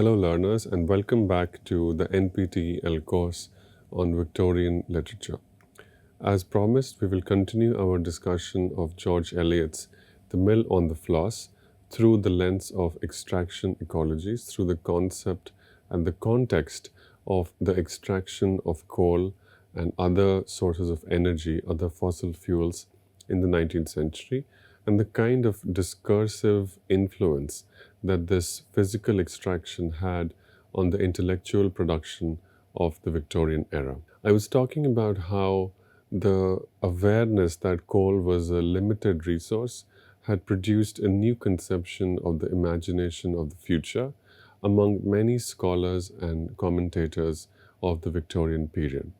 Hello, learners, and welcome back to the NPTEL course on Victorian literature. As promised, we will continue our discussion of George Eliot's The Mill on the Floss through the lens of extraction ecologies, through the concept and the context of the extraction of coal and other sources of energy, other fossil fuels in the 19th century, and the kind of discursive influence that this physical extraction had on the intellectual production of the Victorian era. I was talking about how the awareness that coal was a limited resource had produced a new conception of the imagination of the future among many scholars and commentators of the Victorian period.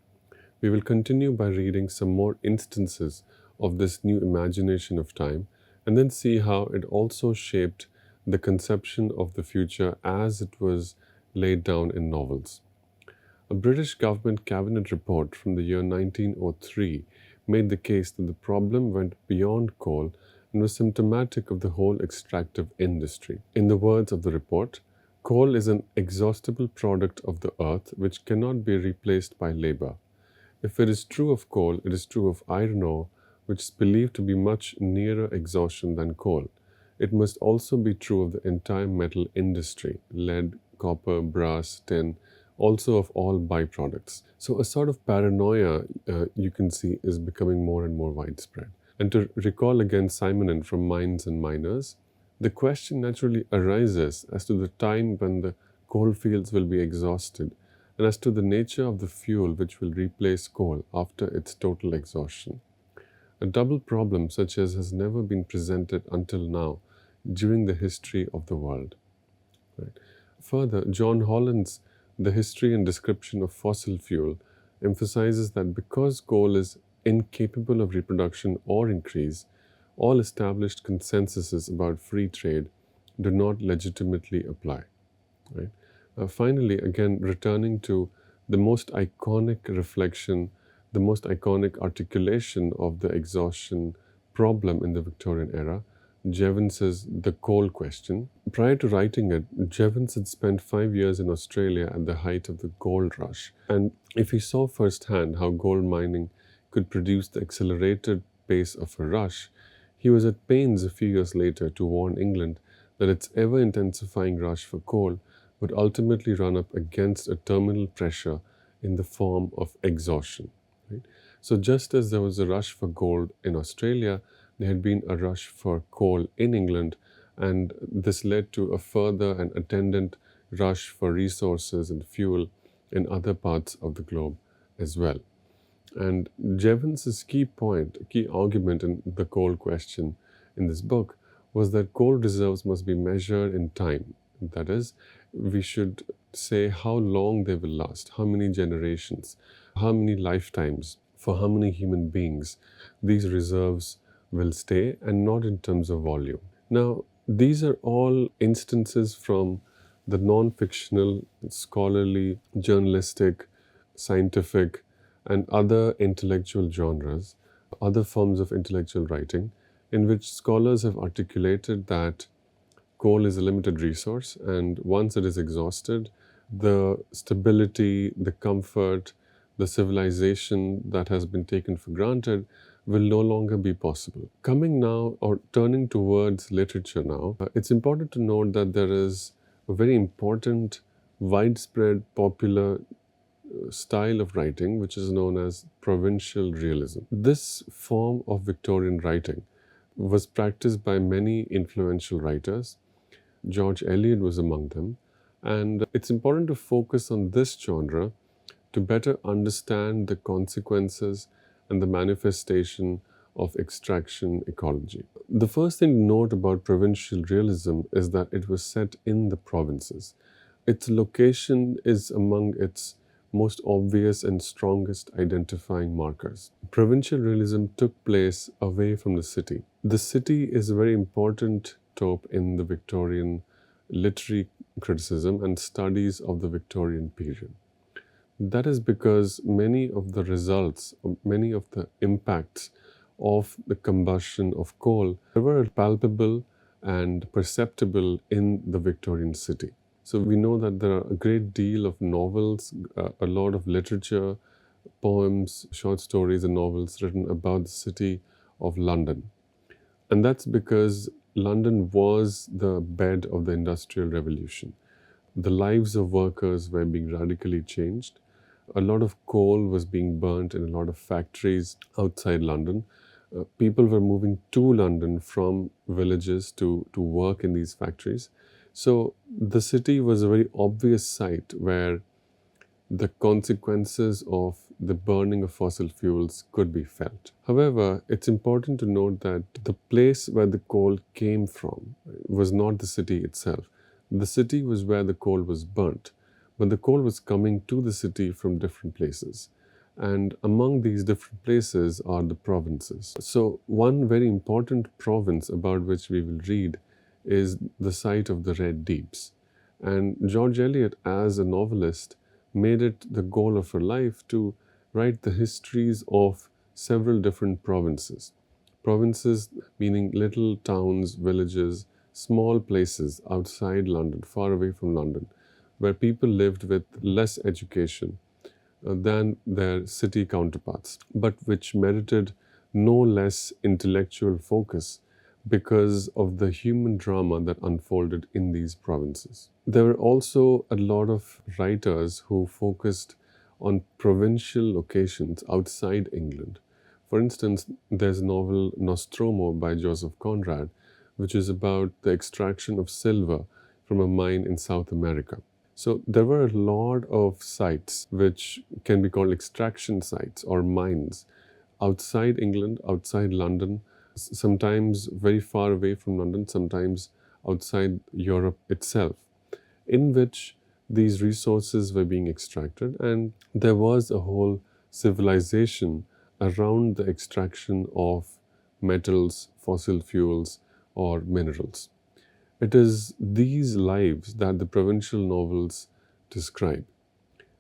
We will continue by reading some more instances of this new imagination of time and then see how it also shaped the conception of the future as it was laid down in novels. A British government cabinet report from the year 1903 made the case that the problem went beyond coal and was symptomatic of the whole extractive industry. In the words of the report, coal is an exhaustible product of the earth which cannot be replaced by labor. If it is true of coal, it is true of iron ore, which is believed to be much nearer exhaustion than coal. It must also be true of the entire metal industry, lead, copper, brass, tin, also of all byproducts. So a sort of paranoia, you can see, is becoming more and more widespread. And to recall again Simonon from Mines and Miners, the question naturally arises as to the time when the coal fields will be exhausted and as to the nature of the fuel which will replace coal after its total exhaustion. A double problem such as has never been presented until now during the history of the world. Right. Further, John Holland's The History and Description of Fossil Fuel emphasizes that because coal is incapable of reproduction or increase, all established consensuses about free trade do not legitimately apply. Right. Finally, again, returning to the most iconic reflection, the most iconic articulation of the exhaustion problem in the Victorian era, Jevons's The Coal Question. Prior to writing it, Jevons had spent 5 years in Australia at the height of the gold rush. And if he saw firsthand how gold mining could produce the accelerated pace of a rush, he was at pains a few years later to warn England that its ever-intensifying rush for coal would ultimately run up against a terminal pressure in the form of exhaustion. Right? So just as there was a rush for gold in Australia, there had been a rush for coal in England, and this led to a further and attendant rush for resources and fuel in other parts of the globe as well. And Jevons's key argument in The Coal Question in this book was that coal reserves must be measured in time. That is, we should say how long they will last, how many generations, how many lifetimes, for how many human beings these reserves will stay, and not in terms of volume. Now, these are all instances from the non-fictional, scholarly, journalistic, scientific, and other intellectual genres, other forms of intellectual writing, in which scholars have articulated that coal is a limited resource, and once it is exhausted, the stability, the comfort, the civilization that has been taken for granted will no longer be possible. Coming now, or turning towards literature now, it's important to note that there is a very important, widespread, popular style of writing which is known as Provincial realism. This form of Victorian writing was practiced by many influential writers. George Eliot was among them, and it's important to focus on this genre to better understand the consequences and the manifestation of extraction ecology. The first thing to note about Provincial realism is that it was set in the provinces. Its location is among its most obvious and strongest identifying markers. Provincial realism took place away from the city. The city is a very important trope in the Victorian literary criticism and studies of the Victorian period. That is because many of the results, many of the impacts of the combustion of coal were palpable and perceptible in the Victorian city. So we know that there are a great deal of novels, a lot of literature, poems, short stories, and novels written about the city of London. And that's because London was the bed of the Industrial Revolution. The lives of workers were being radically changed. A lot of coal was being burnt in a lot of factories outside London. People were moving to London from villages to work in these factories. So the city was a very obvious site where the consequences of the burning of fossil fuels could be felt. However, it's important to note that the place where the coal came from was not the city itself. The city was where the coal was burnt, but the coal was coming to the city from different places. And among these different places are the provinces. So, one very important province about which we will read is the site of the Red Deeps. And George Eliot, as a novelist, made it the goal of her life to write the histories of several different provinces. Provinces meaning little towns, villages, small places outside London, far away from London, where people lived with less education than their city counterparts, but which merited no less intellectual focus because of the human drama that unfolded in these provinces. There were also a lot of writers who focused on provincial locations outside England. For instance, there's a novel Nostromo by Joseph Conrad, which is about the extraction of silver from a mine in South America. So there were a lot of sites which can be called extraction sites or mines outside England, outside London, sometimes very far away from London, sometimes outside Europe itself, in which these resources were being extracted, and there was a whole civilization around the extraction of metals, fossil fuels, or minerals. It is these lives that the provincial novels describe.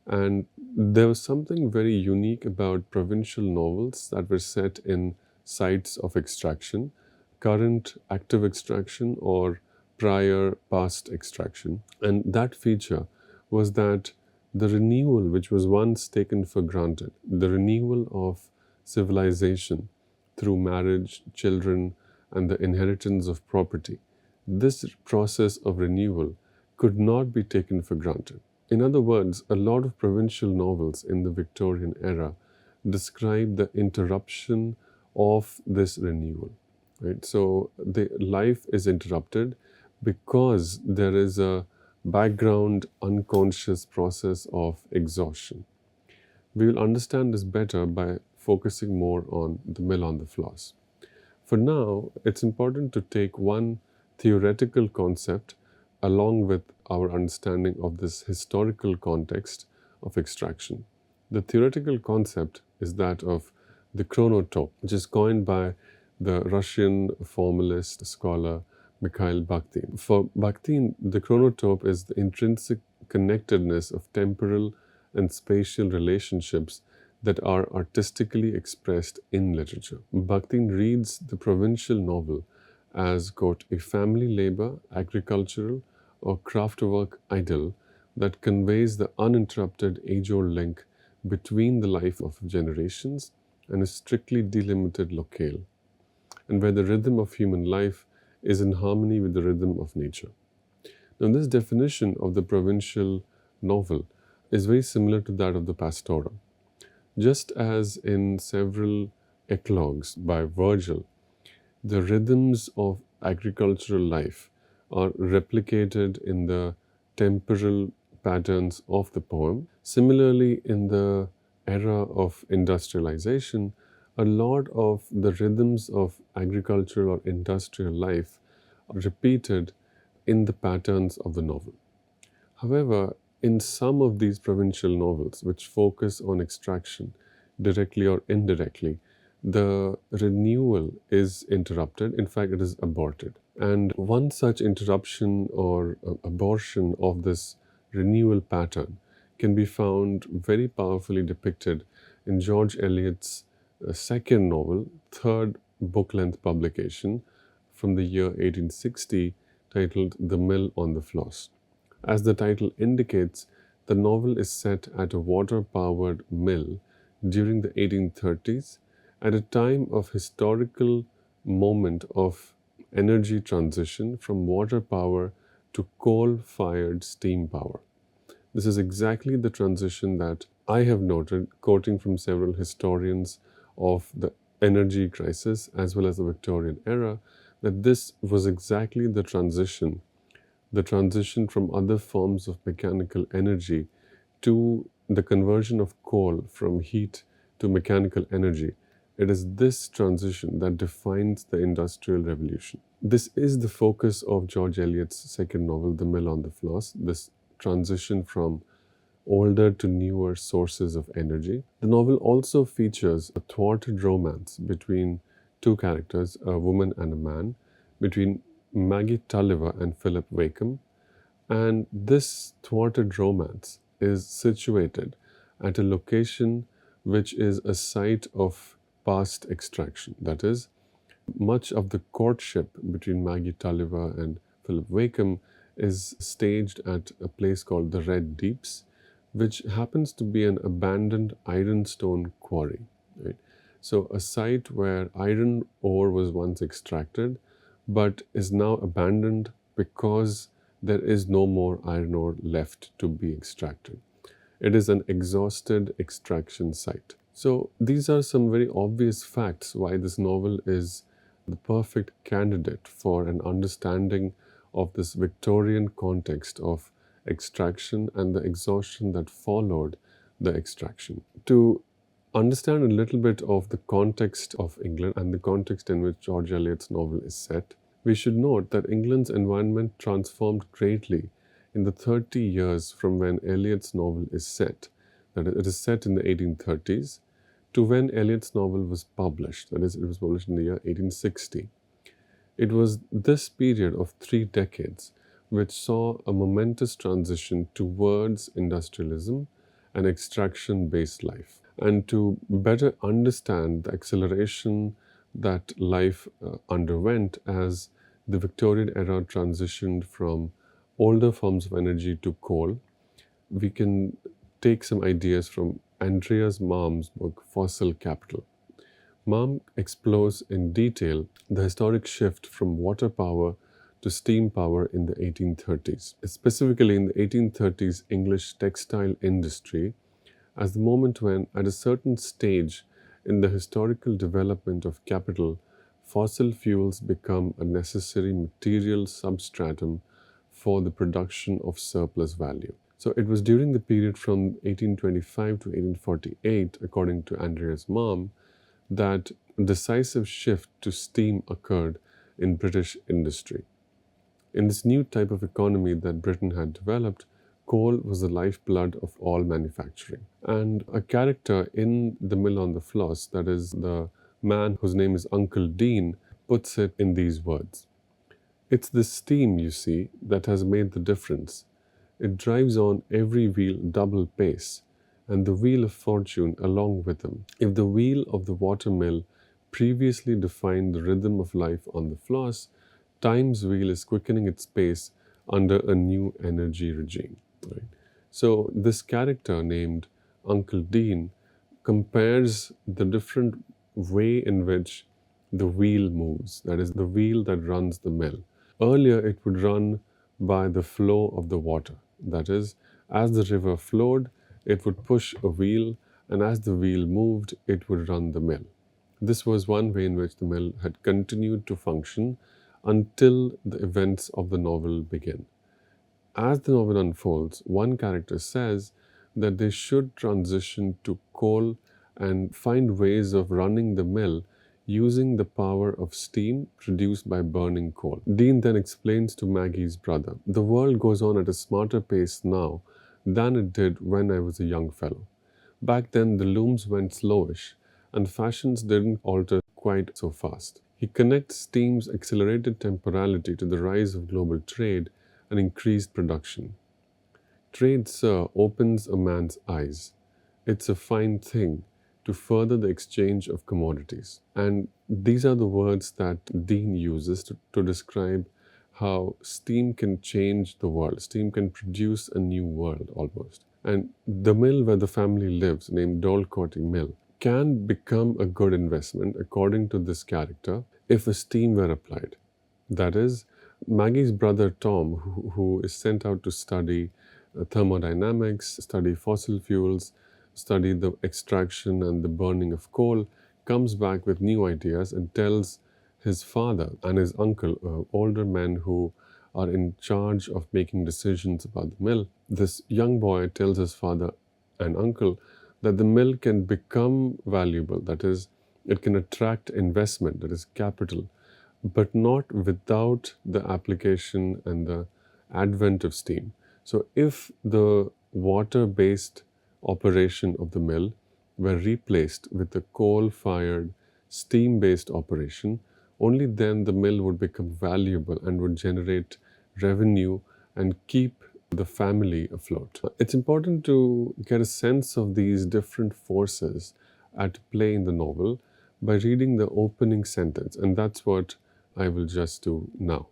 And there was something very unique about provincial novels that were set in sites of extraction, current active extraction or prior past extraction. And that feature was that the renewal, which was once taken for granted, the renewal of civilization through marriage, children, and the inheritance of property, this process of renewal could not be taken for granted. In other words, a lot of provincial novels in the Victorian era describe the interruption of this renewal. Right? So the life is interrupted because there is a background unconscious process of exhaustion. We will understand this better by focusing more on the mill on the floss. For now, it's important to take one theoretical concept along with our understanding of this historical context of extraction. The theoretical concept is that of the chronotope, which is coined by the Russian formalist scholar Mikhail Bakhtin. For Bakhtin, the chronotope is the intrinsic connectedness of temporal and spatial relationships that are artistically expressed in literature. Bakhtin reads the provincial novel as, quote, a family labor, agricultural, or craftwork idyll that conveys the uninterrupted age-old link between the life of generations and a strictly delimited locale, and where the rhythm of human life is in harmony with the rhythm of nature. Now, this definition of the provincial novel is very similar to that of the pastoral. Just as in several eclogues by Virgil, the rhythms of agricultural life are replicated in the temporal patterns of the poem. Similarly, in the era of industrialization, a lot of the rhythms of agricultural or industrial life are repeated in the patterns of the novel. However, in some of these provincial novels, which focus on extraction directly or indirectly, the renewal is interrupted. In fact, it is aborted. And one such interruption or abortion of this renewal pattern can be found very powerfully depicted in George Eliot's second novel, third book-length publication from the year 1860, titled The Mill on the Floss. As the title indicates, the novel is set at a water-powered mill during the 1830s, at a time of historical moment of energy transition from water power to coal-fired steam power. This is exactly the transition that I have noted, quoting from several historians of the energy crisis as well as the Victorian era, that this was exactly the transition from other forms of mechanical energy to the conversion of coal from heat to mechanical energy. It is this transition that defines the Industrial Revolution. This is the focus of George Eliot's second novel, The Mill on the Floss, this transition from older to newer sources of energy. The novel also features a thwarted romance between two characters, a woman and a man, between Maggie Tulliver and Philip Wakem. And this thwarted romance is situated at a location which is a site of past extraction. That is, much of the courtship between Maggie Tulliver and Philip Wakem is staged at a place called the Red Deeps, which happens to be an abandoned ironstone quarry. Right? So, a site where iron ore was once extracted but is now abandoned because there is no more iron ore left to be extracted. It is an exhausted extraction site. So, these are some very obvious facts why this novel is the perfect candidate for an understanding of this Victorian context of extraction and the exhaustion that followed the extraction. To understand a little bit of the context of England and the context in which George Eliot's novel is set, we should note that England's environment transformed greatly in the 30 years from when Eliot's novel is set, that is, it is set in the 1830s, to when Eliot's novel was published, that is, it was published in the year 1860. It was this period of 3 decades which saw a momentous transition towards industrialism and extraction-based life. And to better understand the acceleration that life underwent as the Victorian era transitioned from older forms of energy to coal, we can take some ideas from Andreas Malm's book, Fossil Capital. Malm explores in detail the historic shift from water power to steam power in the 1830s, specifically in the 1830s English textile industry, as the moment when, at a certain stage in the historical development of capital, fossil fuels become a necessary material substratum for the production of surplus value. So it was during the period from 1825 to 1848, according to Andreas Malm, that a decisive shift to steam occurred in British industry. In this new type of economy that Britain had developed, coal was the lifeblood of all manufacturing. And a character in The Mill on the Floss, that is the man whose name is Uncle Dean, puts it in these words. It's the steam, you see, that has made the difference. It drives on every wheel double pace, and the wheel of fortune along with them. If the wheel of the watermill previously defined the rhythm of life on the Floss, time's wheel is quickening its pace under a new energy regime. Right? So this character named Uncle Dean compares the different way in which the wheel moves, that is, the wheel that runs the mill. Earlier, it would run by the flow of the water. That is, as the river flowed, it would push a wheel, and as the wheel moved, it would run the mill. This was one way in which the mill had continued to function until the events of the novel begin. As the novel unfolds, one character says that they should transition to coal and find ways of running the mill using the power of steam produced by burning coal. Dean then explains to Maggie's brother, "The world goes on at a smarter pace now than it did when I was a young fellow. Back then, the looms went slowish, and fashions didn't alter quite so fast." He connects steam's accelerated temporality to the rise of global trade and increased production. Trade, sir, opens a man's eyes. It's a fine thing to further the exchange of commodities. And these are the words that Dean uses to describe how steam can change the world. Steam can produce a new world almost. And the mill where the family lives, named Dorlcote Mill, can become a good investment according to this character if a steam were applied. That is, Maggie's brother Tom, who is sent out to study thermodynamics, study fossil fuels, study the extraction and the burning of coal, comes back with new ideas and tells his father and his uncle, older men who are in charge of making decisions about the mill. This young boy tells his father and uncle that the mill can become valuable, that is, it can attract investment, that is, capital, but not without the application and the advent of steam. So, if the water based operation of the mill were replaced with a coal fired, steam based operation, only then the mill would become valuable and would generate revenue and keep the family afloat. It's important to get a sense of these different forces at play in the novel by reading the opening sentence, and that's what I will just do now.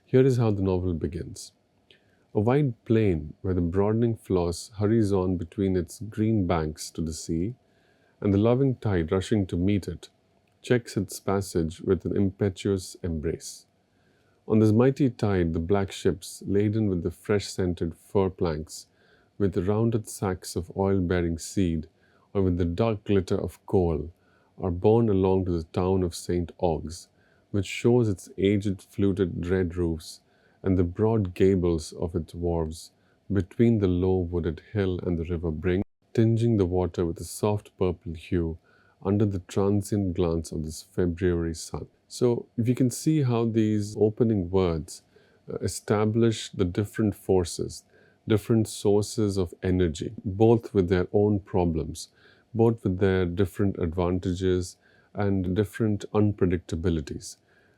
Here is how the novel begins. A wide plain where the broadening Floss hurries on between its green banks to the sea, and the loving tide rushing to meet it checks its passage with an impetuous embrace. On this mighty tide, the black ships, laden with the fresh-scented fir planks, with the rounded sacks of oil-bearing seed, or with the dark glitter of coal, are borne along to the town of St. Ogg's, which shows its aged fluted red roofs and the broad gables of its wharves between the low wooded hill and the river brink, tinging the water with a soft purple hue under the transient glance of this February sun. So you can see how these opening words establish the different forces, different sources of energy, both with their own problems, both with their different advantages and different unpredictabilities.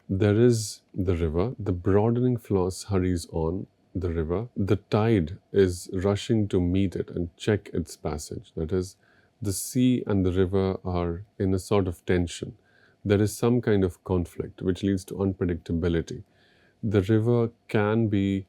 There is the river, the broadening Floss hurries on the river. The tide is rushing to meet it and check its passage. That is, the sea and the river are in a sort of tension. There is some kind of conflict which leads to unpredictability. The river can be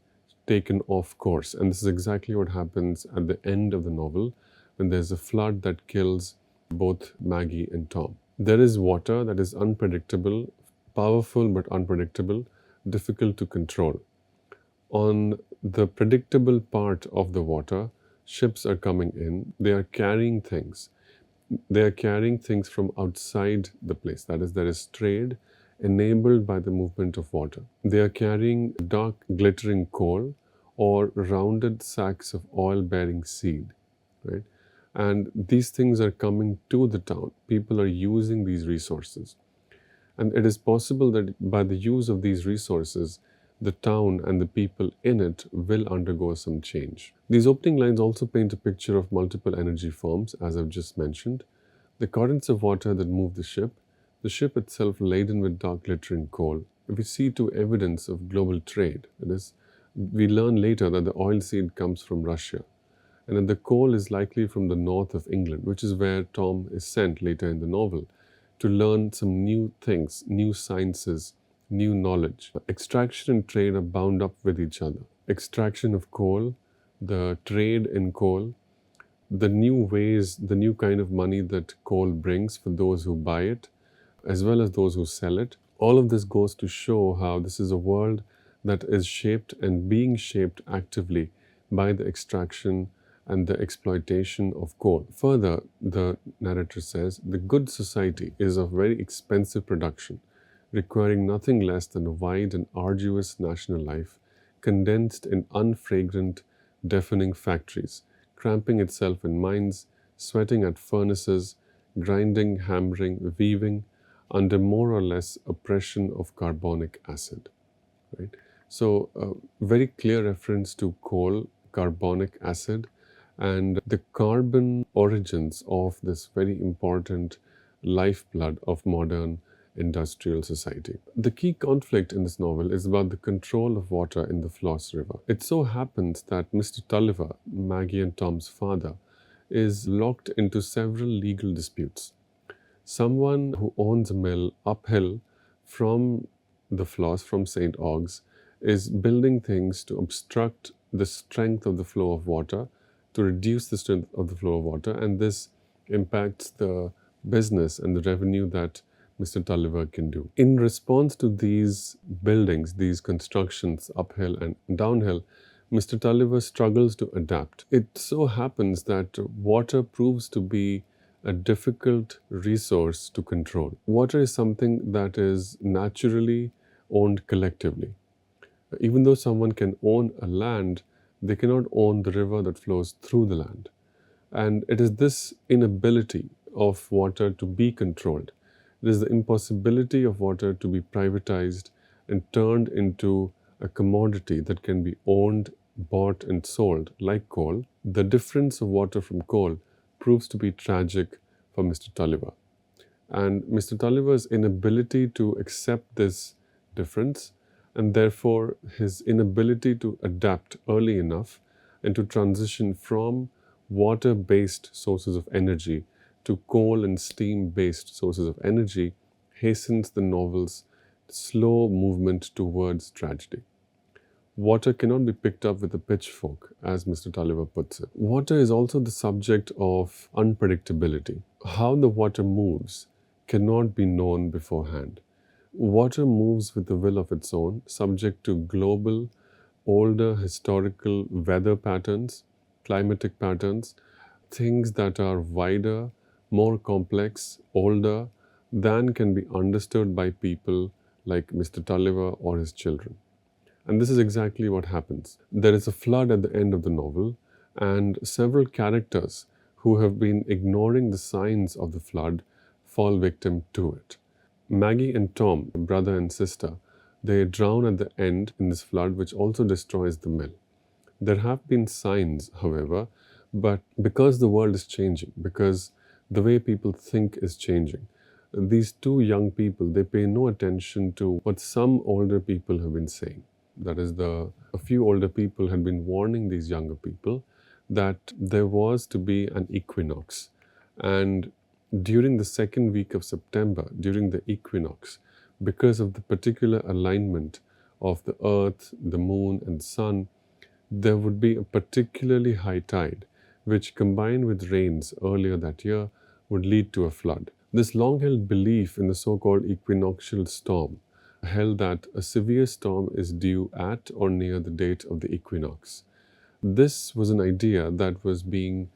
taken off course, and this is exactly what happens at the end of the novel when there's a flood that kills both Maggie and Tom. There is water that is unpredictable, powerful but unpredictable, difficult to control. On the predictable part of the water, ships are coming in, they are carrying things. They are carrying things from outside the place. That is, there is trade enabled by the movement of water. They are carrying dark glittering coal or rounded sacks of oil-bearing seed, right? And these things are coming to the town. People are using these resources. And it is possible that by the use of these resources, the town and the people in it will undergo some change. These opening lines also paint a picture of multiple energy forms, as I've just mentioned. The currents of water that move the ship itself laden with dark glittering coal. We see to evidence of global trade. That is, we learn later that the oilseed comes from Russia, and that the coal is likely from the north of England, which is where Tom is sent later in the novel to learn some new things, new sciences, new knowledge. Extraction and trade are bound up with each other. Extraction of coal, the trade in coal, the new ways, the new kind of money that coal brings for those who buy it, as well as those who sell it. All of this goes to show how this is a world that is shaped and being shaped actively by the extraction and the exploitation of coal. Further, the narrator says, the good society is of very expensive production, requiring nothing less than a wide and arduous national life, condensed in unfragrant, deafening factories, cramping itself in mines, sweating at furnaces, grinding, hammering, weaving, under more or less oppression of carbonic acid. Right? So, a very clear reference to coal, carbonic acid, and the carbon origins of this very important lifeblood of modern industrial society. The key conflict in this novel is about the control of water in the Floss River. It so happens that Mr. Tulliver, Maggie and Tom's father, is locked into several legal disputes. Someone who owns a mill uphill from the Floss, from St. Ogg's, is building things to obstruct the strength of the flow of water, to reduce the strength of the flow of water, and this impacts the business and the revenue that Mr. Tulliver can do. In response to these buildings, these constructions, uphill and downhill, Mr. Tulliver struggles to adapt. It so happens that water proves to be a difficult resource to control. Water is something that is naturally owned collectively. Even though someone can own a land, they cannot own the river that flows through the land. And it is this inability of water to be controlled. It is the impossibility of water to be privatized and turned into a commodity that can be owned, bought, and sold, like coal. The difference of water from coal proves to be tragic for Mr. Tulliver. And Mr. Tulliver's inability to accept this difference, and therefore his inability to adapt early enough and to transition from water-based sources of energy to coal and steam-based sources of energy, hastens the novel's slow movement towards tragedy. Water cannot be picked up with a pitchfork, as Mr. Tulliver puts it. Water is also the subject of unpredictability. How the water moves cannot be known beforehand. Water moves with a will of its own, subject to global, older historical weather patterns, climatic patterns, things that are wider, more complex, older than can be understood by people like Mr. Tulliver or his children. And this is exactly what happens. There is a flood at the end of the novel, and several characters who have been ignoring the signs of the flood fall victim to it. Maggie and Tom, brother and sister, they drown at the end in this flood, which also destroys the mill. There have been signs, however, but because the world is changing, because the way people think is changing, these two young people, they pay no attention to what some older people have been saying. That is, a few older people had been warning these younger people that there was to be an equinox. And during the second week of September, during the equinox, because of the particular alignment of the earth, the moon, and the sun, there would be a particularly high tide, which combined with rains earlier that year would lead to a flood. This long-held belief in the so-called equinoctial storm held that a severe storm is due at or near the date of the equinox. This was an idea that was being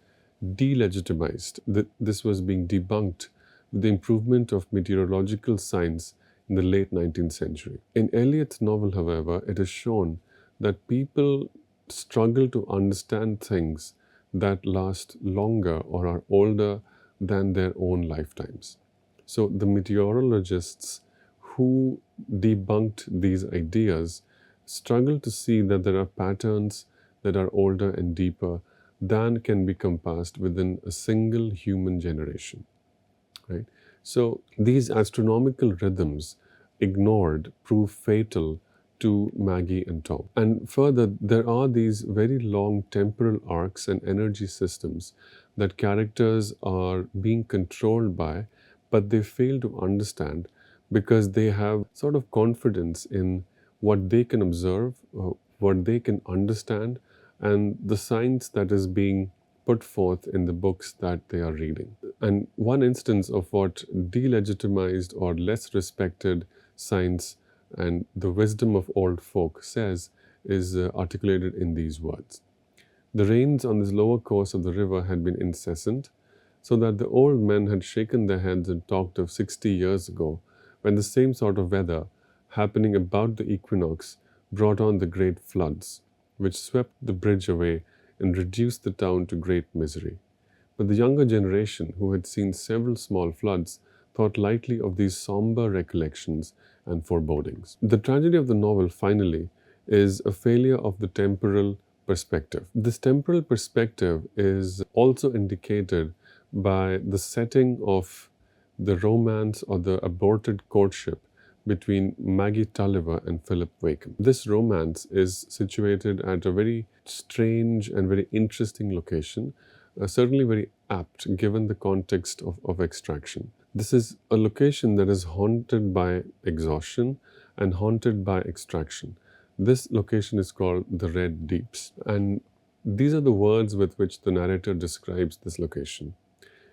delegitimized, that this was being debunked with the improvement of meteorological science in the late 19th century. In Eliot's novel, however, it is shown that people struggle to understand things that last longer or are older than their own lifetimes. So the meteorologists who debunked these ideas struggle to see that there are patterns that are older and deeper than can be compassed within a single human generation, right? So these astronomical rhythms ignored prove fatal to Maggie and Tom. And further, there are these very long temporal arcs and energy systems that characters are being controlled by, but they fail to understand because they have sort of confidence in what they can observe, what they can understand, and the science that is being put forth in the books that they are reading. And one instance of what delegitimized or less respected science and the wisdom of old folk says is articulated in these words. The rains on this lower course of the river had been incessant, so that the old men had shaken their heads and talked of 60 years ago, when the same sort of weather, happening about the equinox, brought on the great floods, which swept the bridge away and reduced the town to great misery. But the younger generation, who had seen several small floods, thought lightly of these somber recollections and forebodings. The tragedy of the novel, finally, is a failure of the temporal perspective. This temporal perspective is also indicated by the setting of the romance or the aborted courtship between Maggie Tulliver and Philip Wakem. This romance is situated at a very strange and very interesting location, certainly very apt given the context of extraction. This is a location that is haunted by exhaustion and haunted by extraction. This location is called the Red Deeps, and these are the words with which the narrator describes this location.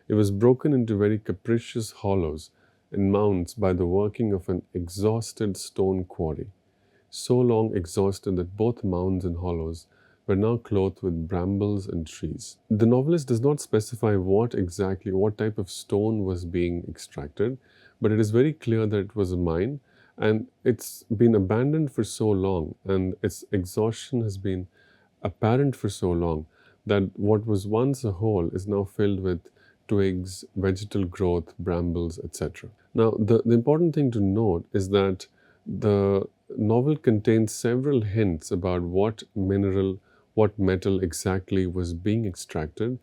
It was broken into very capricious hollows and mounds by the working of an exhausted stone quarry, so long exhausted that both mounds and hollows were now clothed with brambles and trees. The novelist does not specify what type of stone was being extracted, but it is very clear that it was a mine and it's been abandoned for so long and its exhaustion has been apparent for so long that what was once a hole is now filled with twigs, vegetal growth, brambles, etc. Now, the important thing to note is that the novel contains several hints about what metal exactly was being extracted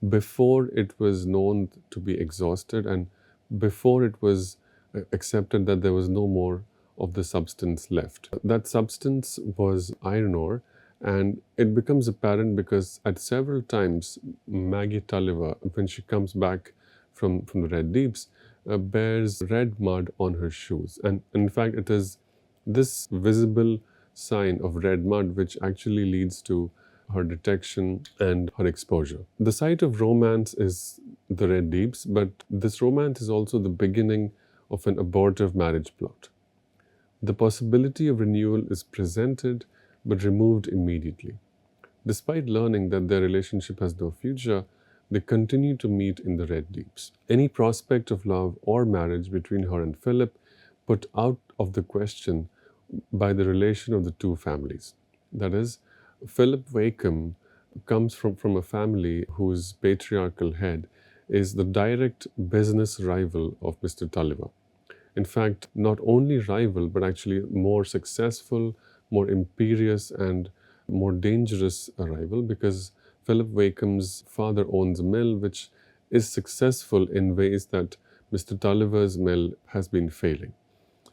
before it was known to be exhausted and before it was accepted that there was no more of the substance left. That substance was iron ore, and it becomes apparent because at several times Maggie Tulliver, when she comes back from the Red Deeps, bears red mud on her shoes. And in fact, it is this visible sign of red mud which actually leads to her detection and her exposure. The site of romance is the Red Deeps, but this romance is also the beginning of an abortive marriage plot. The possibility of renewal is presented but removed immediately. Despite learning that their relationship has no future, they continue to meet in the Red Deeps. Any prospect of love or marriage between her and Philip put out of the question by the relation of the two families. That is, Philip Wakeham comes from a family whose patriarchal head is the direct business rival of Mr. Tulliver. In fact, not only rival, but actually more successful, more imperious, and more dangerous a rival, because Philip Wakeham's father owns a mill which is successful in ways that Mr. Tulliver's mill has been failing.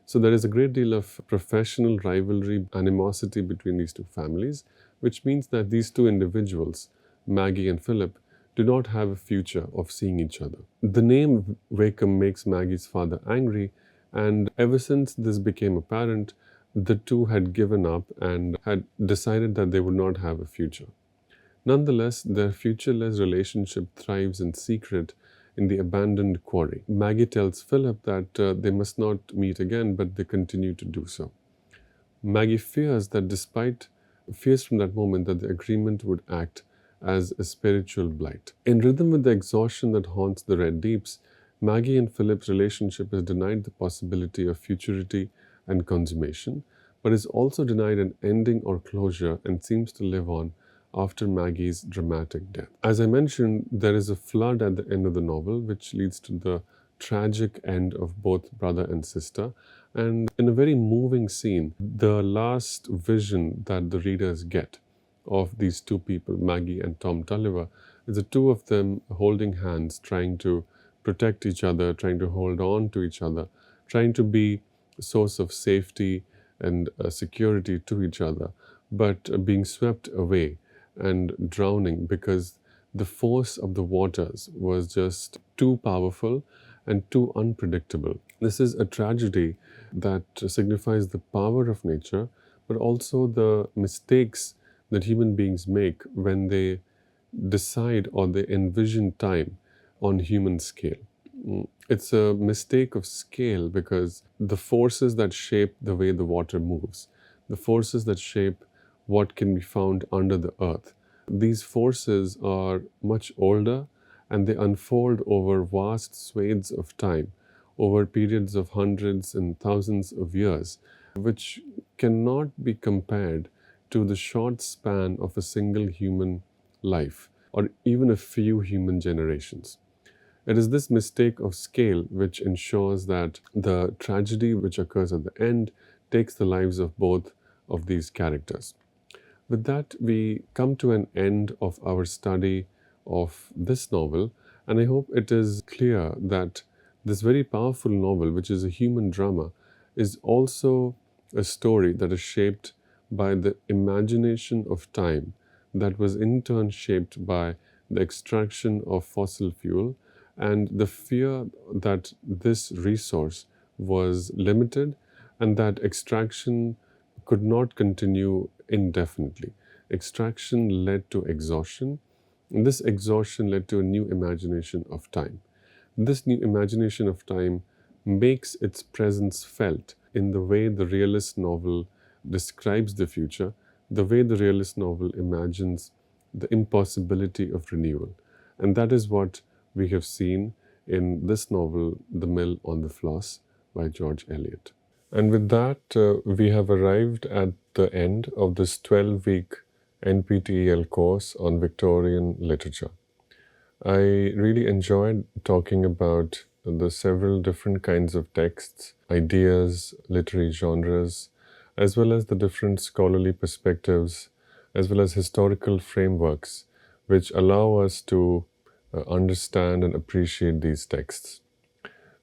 So there is a great deal of professional rivalry, animosity between these two families, which means that these two individuals, Maggie and Philip, do not have a future of seeing each other. The name Wakeham makes Maggie's father angry, and ever since this became apparent, the two had given up and had decided that they would not have a future. Nonetheless, their futureless relationship thrives in secret in the abandoned quarry. Maggie tells Philip that they must not meet again, but they continue to do so. Maggie fears from that moment that the agreement would act as a spiritual blight. In rhythm with the exhaustion that haunts the Red Deeps, Maggie and Philip's relationship is denied the possibility of futurity and consummation, but is also denied an ending or closure and seems to live on after Maggie's dramatic death. As I mentioned, there is a flood at the end of the novel, which leads to the tragic end of both brother and sister. And in a very moving scene, the last vision that the readers get of these two people, Maggie and Tom Tulliver, is the two of them holding hands, trying to protect each other, trying to hold on to each other, trying to be a source of safety and security to each other, but being swept away and drowning because the force of the waters was just too powerful and too unpredictable. This is a tragedy that signifies the power of nature, but also the mistakes that human beings make when they decide or they envision time on human scale. It's a mistake of scale because the forces that shape the way the water moves, the forces that shape what can be found under the earth, these forces are much older and they unfold over vast swathes of time, over periods of hundreds and thousands of years, which cannot be compared to the short span of a single human life or even a few human generations. It is this mistake of scale which ensures that the tragedy which occurs at the end takes the lives of both of these characters. With that, we come to an end of our study of this novel, and I hope it is clear that this very powerful novel, which is a human drama, is also a story that is shaped by the imagination of time that was in turn shaped by the extraction of fossil fuel and the fear that this resource was limited and that extraction could not continue indefinitely. Extraction led to exhaustion, and this exhaustion led to a new imagination of time. This new imagination of time makes its presence felt in the way the realist novel describes the future, the way the realist novel imagines the impossibility of renewal. And that is what we have seen in this novel, The Mill on the Floss by George Eliot. And with that, we have arrived at the end of this 12-week NPTEL course on Victorian literature. I really enjoyed talking about the several different kinds of texts, ideas, literary genres, as well as the different scholarly perspectives, as well as historical frameworks, which allow us to understand and appreciate these texts.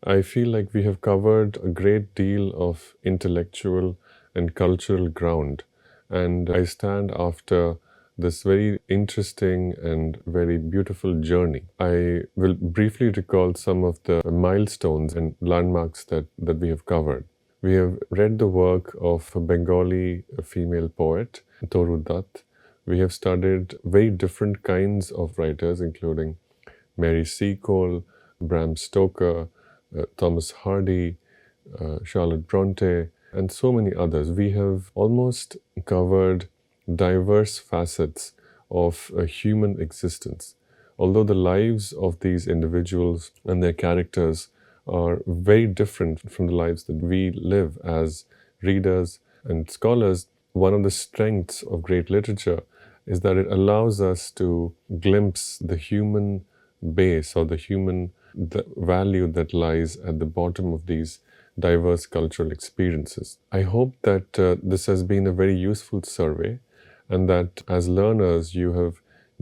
I feel like we have covered a great deal of intellectual and cultural ground, and I stand after this very interesting and very beautiful journey. I will briefly recall some of the milestones and landmarks that we have covered. We have read the work of a Bengali female poet, Toru Dutt. We have studied very different kinds of writers, including Mary Seacole, Bram Stoker, Thomas Hardy, Charlotte Bronte, and so many others. We have almost covered diverse facets of a human existence. Although the lives of these individuals and their characters are very different from the lives that we live as readers and scholars, one of the strengths of great literature is that it allows us to glimpse the human base or the value that lies at the bottom of these diverse cultural experiences. I hope that this has been a very useful survey, and that as learners you have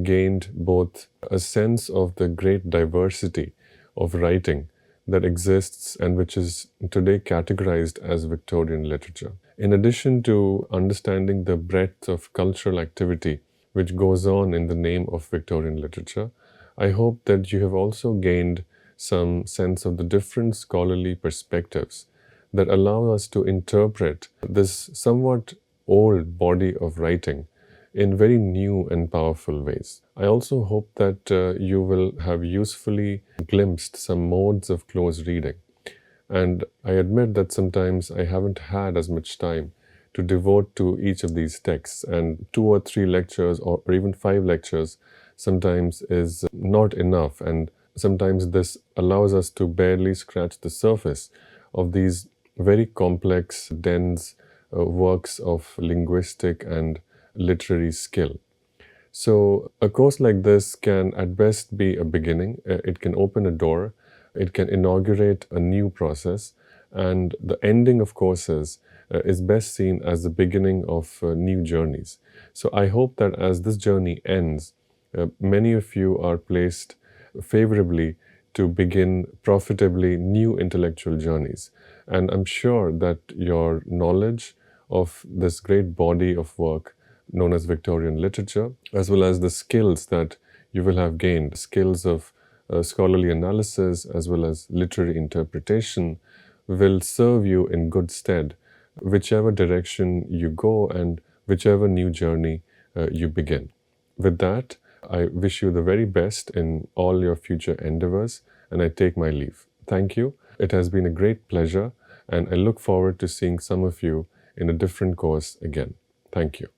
gained both a sense of the great diversity of writing that exists and which is today categorized as Victorian literature. In addition to understanding the breadth of cultural activity which goes on in the name of Victorian literature, I hope that you have also gained some sense of the different scholarly perspectives that allow us to interpret this somewhat old body of writing in very new and powerful ways. I also hope that you will have usefully glimpsed some modes of close reading. And I admit that sometimes I haven't had as much time to devote to each of these texts, and 2 or 3 lectures or even 5 lectures sometimes is not enough, and sometimes this allows us to barely scratch the surface of these very complex, dense works of linguistic and literary skill. So a course like this can at best be a beginning. It can open a door, it can inaugurate a new process, and the ending of courses is best seen as the beginning of new journeys. So I hope that as this journey ends, many of you are placed favorably to begin profitably new intellectual journeys. And I'm sure that your knowledge of this great body of work known as Victorian literature, as well as the skills that you will have gained, skills of scholarly analysis as well as literary interpretation, will serve you in good stead, whichever direction you go and whichever new journey you begin. With that, I wish you the very best in all your future endeavors, and I take my leave. Thank you. It has been a great pleasure, and I look forward to seeing some of you in a different course again. Thank you.